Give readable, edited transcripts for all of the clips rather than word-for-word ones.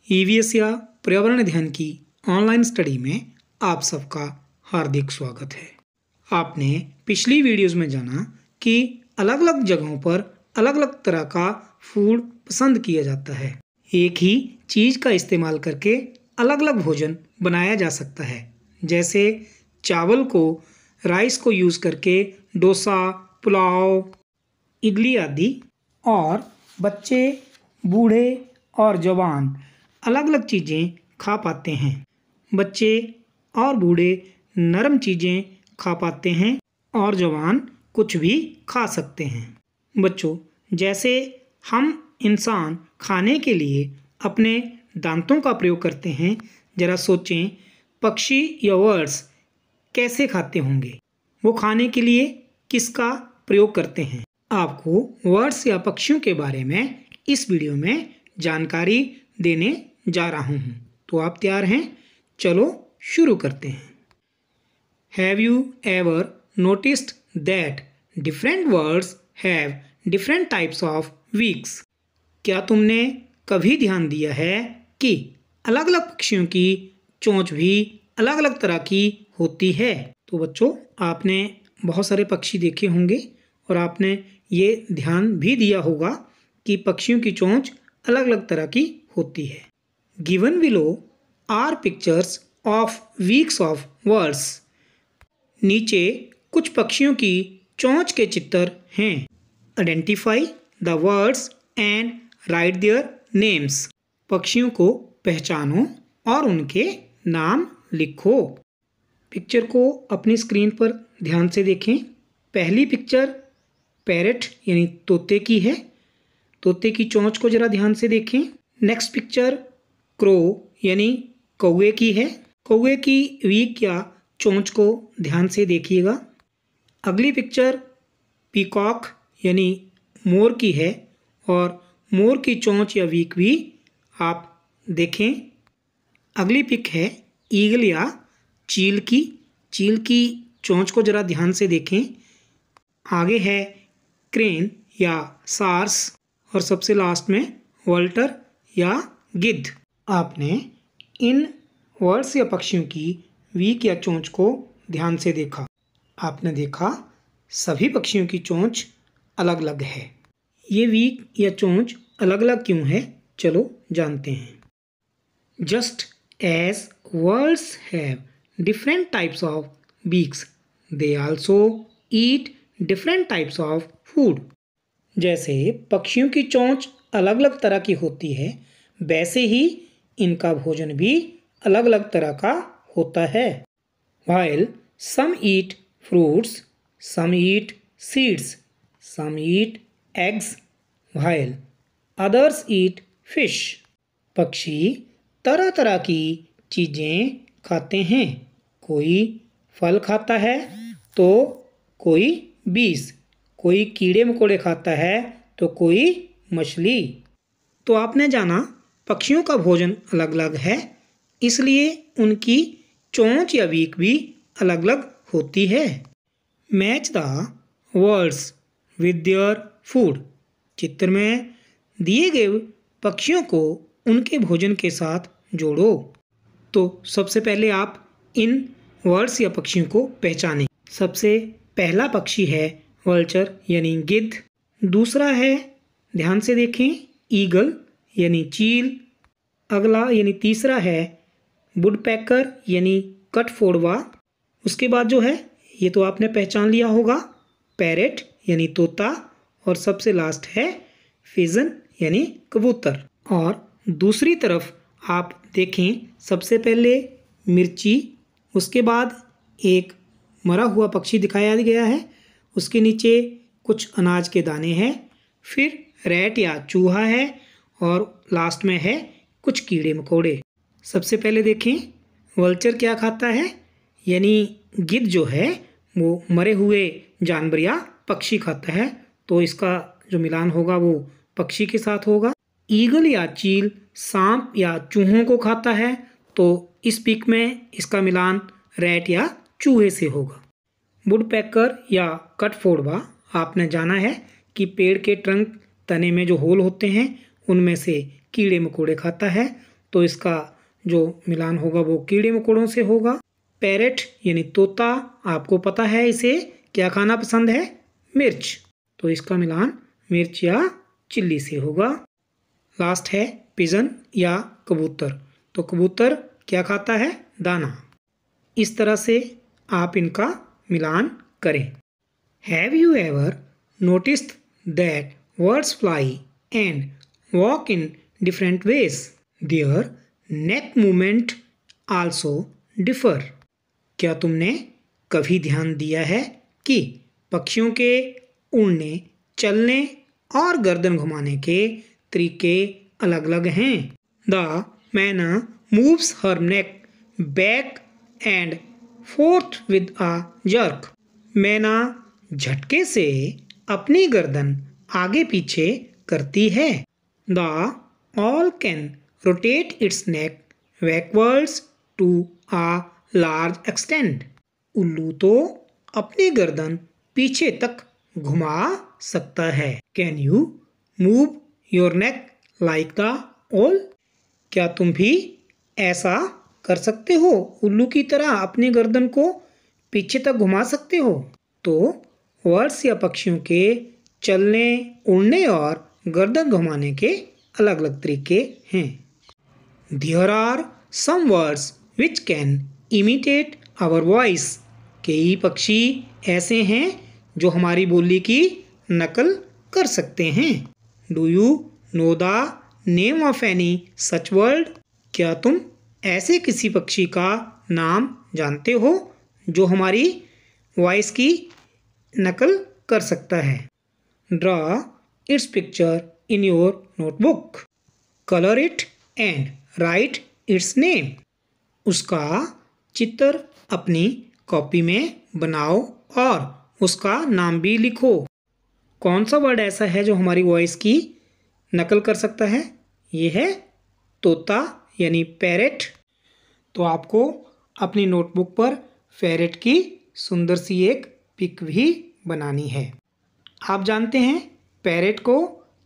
EVS या पर्यावरण अध्ययन की ऑनलाइन स्टडी में आप सबका हार्दिक स्वागत है। आपने पिछली वीडियोस में जाना कि अलग अलग जगहों पर अलग अलग तरह का फूड पसंद किया जाता है। एक ही चीज़ का इस्तेमाल करके अलग अलग भोजन बनाया जा सकता है। जैसे चावल को राइस को यूज़ करके डोसा, पुलाव, इडली आदि। और बच्चे, बूढ़े और जवान अलग अलग चीज़ें खा पाते हैं। बच्चे और बूढ़े नरम चीज़ें खा पाते हैं और जवान कुछ भी खा सकते हैं। बच्चों, जैसे हम इंसान खाने के लिए अपने दांतों का प्रयोग करते हैं, ज़रा सोचें पक्षी या बर्ड्स कैसे खाते होंगे। वो खाने के लिए किसका प्रयोग करते हैं। आपको बर्ड्स या पक्षियों के बारे में इस वीडियो में जानकारी देने जा रहा हूँ। तो आप तैयार हैं? चलो शुरू करते हैं। Have you ever noticed that different birds have different types of beaks? क्या तुमने कभी ध्यान दिया है कि अलग अलग पक्षियों की चोंच भी अलग अलग तरह की होती है? तो बच्चों, आपने बहुत सारे पक्षी देखे होंगे और आपने ये ध्यान भी दिया होगा कि पक्षियों की चोंच अलग अलग तरह की होती है। Given below are pictures of beaks of birds. नीचे कुछ पक्षियों की चोंच के चित्र हैं। Identify the birds and write their names. पक्षियों को पहचानो और उनके नाम लिखो। पिक्चर को अपनी स्क्रीन पर ध्यान से देखें। पहली पिक्चर पैरेट यानी तोते की है। तोते की चोंच को ज़रा ध्यान से देखें। नेक्स्ट पिक्चर क्रो यानी कौवे की है। कौवे की बीक या चोंच को ध्यान से देखिएगा। अगली पिक्चर पीकॉक यानी मोर की है और मोर की चोंच या बीक भी आप देखें। अगली पिक है ईगल या चील की। चील की चोंच को ज़रा ध्यान से देखें। आगे है क्रेन या सार्स और सबसे लास्ट में वल्टर या गिद्ध। आपने इन बर्ड्स या पक्षियों की बीक या चोंच को ध्यान से देखा। आपने देखा सभी पक्षियों की चोंच अलग अलग है। ये बीक या चोंच अलग अलग क्यों है, चलो जानते हैं। Just as birds have different types of beaks, they also eat different types of food. जैसे पक्षियों की चोंच अलग अलग तरह की होती है, वैसे ही इनका भोजन भी अलग अलग तरह का होता है। While some eat fruits, some eat seeds, some eat eggs, while others eat fish. पक्षी तरह तरह की चीज़ें खाते हैं। कोई फल खाता है तो कोई बीज, कोई कीड़े मकोड़े खाता है तो कोई मछली। तो आपने जाना पक्षियों का भोजन अलग अलग है, इसलिए उनकी चोंच या बीक भी अलग अलग होती है। Match the words with their food. चित्र में दिए गए पक्षियों को उनके भोजन के साथ जोड़ो। तो सबसे पहले आप इन वर्ड्स या पक्षियों को पहचानें। सबसे पहला पक्षी है वल्चर यानी गिद्ध। दूसरा है, ध्यान से देखें, ईगल यानी चील। अगला यानी तीसरा है वुडपेकर यानी कठफोड़वा। उसके बाद जो है, ये तो आपने पहचान लिया होगा, पैरेट यानी तोता। और सबसे लास्ट है फिजन यानी कबूतर। और दूसरी तरफ आप देखें, सबसे पहले मिर्ची, उसके बाद एक मरा हुआ पक्षी दिखाया गया है, उसके नीचे कुछ अनाज के दाने हैं, फिर रैट या चूहा है और लास्ट में है कुछ कीड़े मकोड़े। सबसे पहले देखें वल्चर क्या खाता है, यानी गिद्ध जो है वो मरे हुए जानवर या पक्षी खाता है, तो इसका जो मिलान होगा वो पक्षी के साथ होगा। ईगल या चील सांप या चूहों को खाता है, तो इस पिक में इसका मिलान रैट या चूहे से होगा। वुडपेकर या कठफोड़वा आपने जाना है कि पेड़ के ट्रंक तने में जो होल होते हैं उनमें से कीड़े मकोड़े खाता है, तो इसका जो मिलान होगा वो कीड़े मकोड़ों से होगा। पैरेट यानी तोता, आपको पता है इसे क्या खाना पसंद है? मिर्च, तो इसका मिलान मिर्च या चिल्ली से होगा। लास्ट है पिजन या कबूतर, तो कबूतर क्या खाता है? दाना। इस तरह से आप इनका मिलान करें। Have you ever noticed that words fly and walk in different ways? Their neck movement also differ. क्या तुमने कभी ध्यान दिया है कि पक्षियों के उड़ने, चलने और गर्दन घुमाने के तरीके अलग अलग हैं? The myna moves her neck back and forth with a jerk. मैना झटके से अपनी गर्दन आगे पीछे करती है। The owl can rotate its neck backwards to a large extent. उल्लू तो अपनी गर्दन पीछे तक घुमा सकता है। Can you move your neck like the owl? क्या तुम भी ऐसा कर सकते हो? उल्लू की तरह अपनी गर्दन को पीछे तक घुमा सकते हो? तो वर्ड्स या पक्षियों के चलने, उड़ने और गर्दन घुमाने के अलग अलग तरीके हैं। There are some words which can imitate our voice. कई पक्षी ऐसे हैं जो हमारी बोली की नकल कर सकते हैं। Do you know the name of any such word? क्या तुम ऐसे किसी पक्षी का नाम जानते हो जो हमारी वॉइस की नकल कर सकता है? Draw its picture in your notebook. Color it and write its name. उसका चित्र अपनी कॉपी में बनाओ और उसका नाम भी लिखो। कौन सा वर्ड ऐसा है जो हमारी वॉइस की नकल कर सकता है? ये है तोता यानी पैरेट। तो आपको अपनी नोटबुक पर पैरेट की सुंदर सी एक पिक भी बनानी है। आप जानते हैं पैरेट को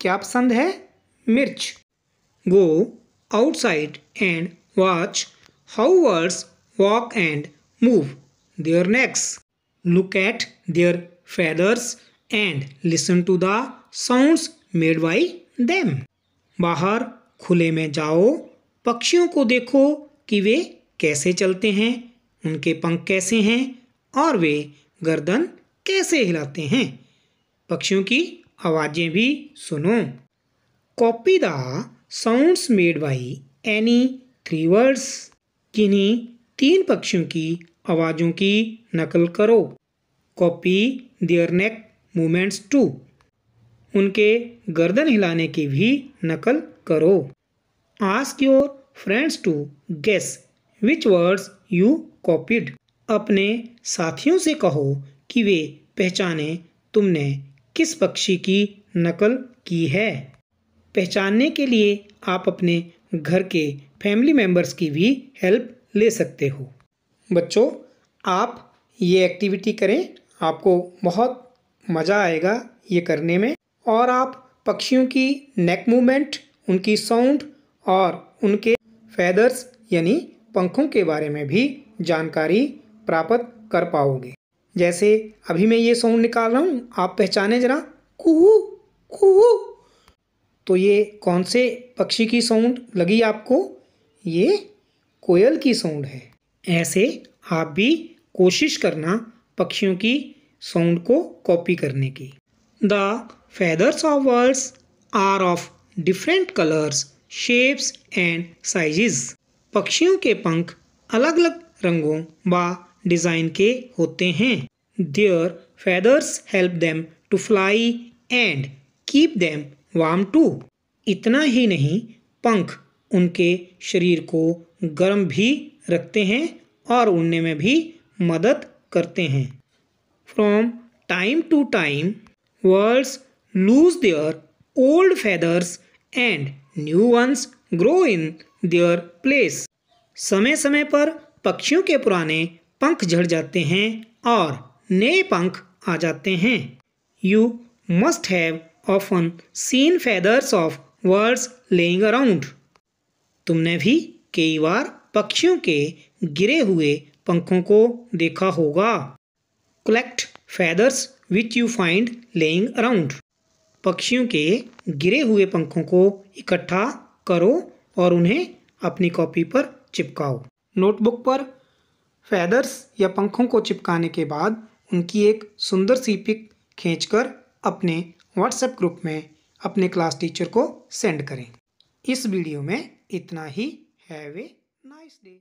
क्या पसंद है? मिर्च। Go outside and watch how birds walk and move their necks. Look at their feathers and listen to the sounds made by them. बाहर खुले में जाओ, पक्षियों को देखो कि वे कैसे चलते हैं, उनके पंख कैसे हैं और वे गर्दन कैसे हिलाते हैं। पक्षियों की आवाज़ें भी सुनो। Copy the sounds made by any three birds. किन्हीं 3 पक्षियों की आवाज़ों की नकल करो। Copy their neck movements too. उनके गर्दन हिलाने की भी नकल करो। Ask your friends to guess which words you copied. अपने साथियों से कहो कि वे पहचाने तुमने किस पक्षी की नकल की है। पहचानने के लिए आप अपने घर के फैमिली मेम्बर्स की भी हेल्प ले सकते हो। बच्चों, आप ये एक्टिविटी करें, आपको बहुत मज़ा आएगा ये करने में। और आप पक्षियों की नेक मूवमेंट, उनकी साउंड और उनके फैदर्स यानी पंखों के बारे में भी जानकारी प्राप्त कर पाओगे। जैसे अभी मैं ये साउंड निकाल रहा हूँ, आप पहचाने ज़रा, कुहू कुहू। तो ये कौन से पक्षी की साउंड लगी आपको? ये कोयल की साउंड है। ऐसे आप भी कोशिश करना पक्षियों की साउंड को कॉपी करने की। The feathers of birds are of different colors, shapes and sizes. पक्षियों के पंख अलग अलग रंगों व डिज़ाइन के होते हैं। Their feathers help them to fly and keep them warm too. इतना ही नहीं, पंख उनके शरीर को गर्म भी रखते हैं और उड़ने में भी मदद करते हैं। From time to time, birds lose their old feathers and new ones grow in their place. समय समय पर पक्षियों के पुराने पंख झड़ जाते हैं और नए पंख आ जाते हैं। You must have often seen feathers of birds laying around. तुमने भी कई बार पक्षियों के गिरे हुए पंखों को देखा होगा। Collect feathers which you find laying around. पक्षियों के गिरे हुए पंखों को इकट्ठा करो और उन्हें अपनी कॉपी पर चिपकाओ। नोटबुक पर फेदर्स या पंखों को चिपकाने के बाद उनकी एक सुंदर सी पिक खींचकर अपने व्हाट्सएप ग्रुप में अपने क्लास टीचर को सेंड करें। इस वीडियो में इतना ही। Have a nice day.